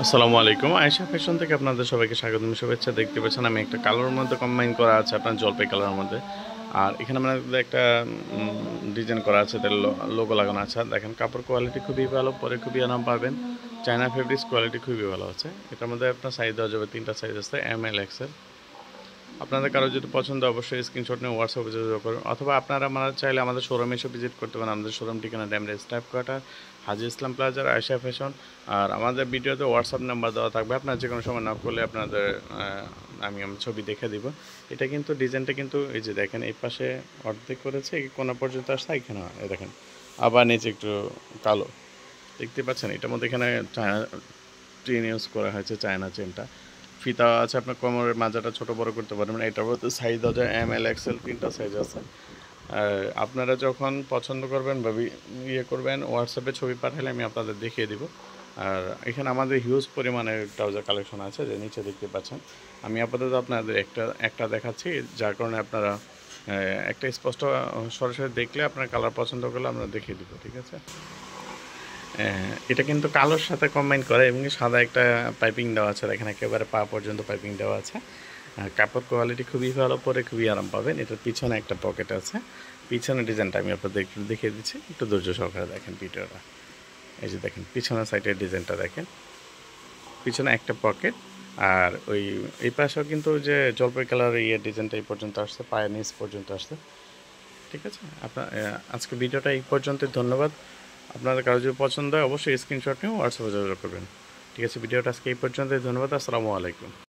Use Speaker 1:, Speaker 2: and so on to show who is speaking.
Speaker 1: আসসালামু আলাইকুম। আয়েশা ফ্যাশন থেকে আপনাদের সবাইকে স্বাগতম, শুভেচ্ছা। দেখতে পাচ্ছেন আমি একটা কালোর মধ্যে কম্বাইন করা আছে, আপনার জলপাই কালারের মধ্যে। আর এখানে আমাদের একটা ডিজাইন করা আছে, তার লোগো লাগানো আছে। আর দেখেন কাপড় কোয়ালিটি খুবই ভালো, পরে খুবই আরাম পাবেন। চায়না ফেব্রিক্স কোয়ালিটি খুবই ভালো আছে। এটার মধ্যে আপনার সাইজ দেওয়া যাবে, 3টা সাইজ আছে, এম এল এক্সেল। আপনাদের কারো যদি পছন্দ অবশ্যই স্ক্রিনশট নিয়ে হোয়াটসঅ্যাপে যোগাযোগ করুন, অথবা আপনারা চাইলে আমাদের শোরুমে এসে ভিজিট করতে পারেন। আমাদের শোরুম ঠিকানা ড্যামরা স্টাফ কোয়ার্টার, হাজি ইসলাম প্লাজার, আয়েশা ফ্যাশন। আর আমাদের ভিডিওতে হোয়াটসঅ্যাপ নাম্বার দেওয়া থাকবে, আপনার যে কোনো সময় নক করলে আপনাদের আমি ছবি দেখে দিব। এটা কিন্তু ডিজাইনটা কিন্তু এই যে দেখেন, এই পাশে অর্ধেক করেছে, এই কোনা পর্যন্ত আসছে, এখানে দেখেন আবার নিচে একটু কালো দেখতে পাচ্ছেন। এটার মধ্যে এখানে চায়না চেন ইউজ করা হয়েছে, চায়না চেনটা। ফিতা আছে, আপনার কোমরের মাজাটা ছোট বড় করতে পারবেন। এটার মধ্যে সাইজ দেওয়া যায় এম এল এক্সেল, 3টা সাইজ আছে। আর আপনারা যখন পছন্দ করবেন বা ইয়ে করবেন, হোয়াটসঅ্যাপে ছবি পাঠালে আমি আপনাদের দেখিয়ে দিব। আর এখানে আমাদের হিউজ পরিমাণে ট্রাউজার কালেকশন আছে, যে নিচে দেখতে পাচ্ছেন। আমি আপাতত আপনাদের একটা দেখাচ্ছি, যার কারণে আপনারা একটা স্পষ্ট সরাসরি দেখলে আপনার কালার পছন্দ করলে আমরা দেখিয়ে দিব, ঠিক আছে। এটা কিন্তু কালোর সাথে কম্বাইন করে, এবং সাদা একটা পাইপিং দেওয়া আছে, এখানে একেবারে পা পর্যন্ত পাইপিং দেওয়া আছে। কাপড় কোয়ালিটি খুবই ভালো, পরে খুবই আরাম পাবেন। এটার পিছনে একটা পকেট আছে, পিছনে ডিজাইনটা আমি আপনাদের একটু দেখিয়ে দিচ্ছি, একটু ধৈর্য সহকারে দেখেন ভিডিওটা। এই যে দেখেন পিছনের সাইডের ডিজাইনটা দেখেন, পিছনে একটা পকেট। আর এই পাশেও কিন্তু যে জলপাই কালারের ডিজাইনটা এই পর্যন্ত আসছে, পায়ের নিচ পর্যন্ত আসছে, ঠিক আছে। আপনার আজকে ভিডিওটা এই পর্যন্তই, ধন্যবাদ। আপনাদের কারো যদি পছন্দ হয় অবশ্যই স্ক্রিনশট নিয়ে হোয়াটসঅ্যাপে যোগাযোগ করবেন, ঠিক আছে। ভিডিওটা আজকে এই পর্যন্তই, ধন্যবাদ। আসসালামু আলাইকুম।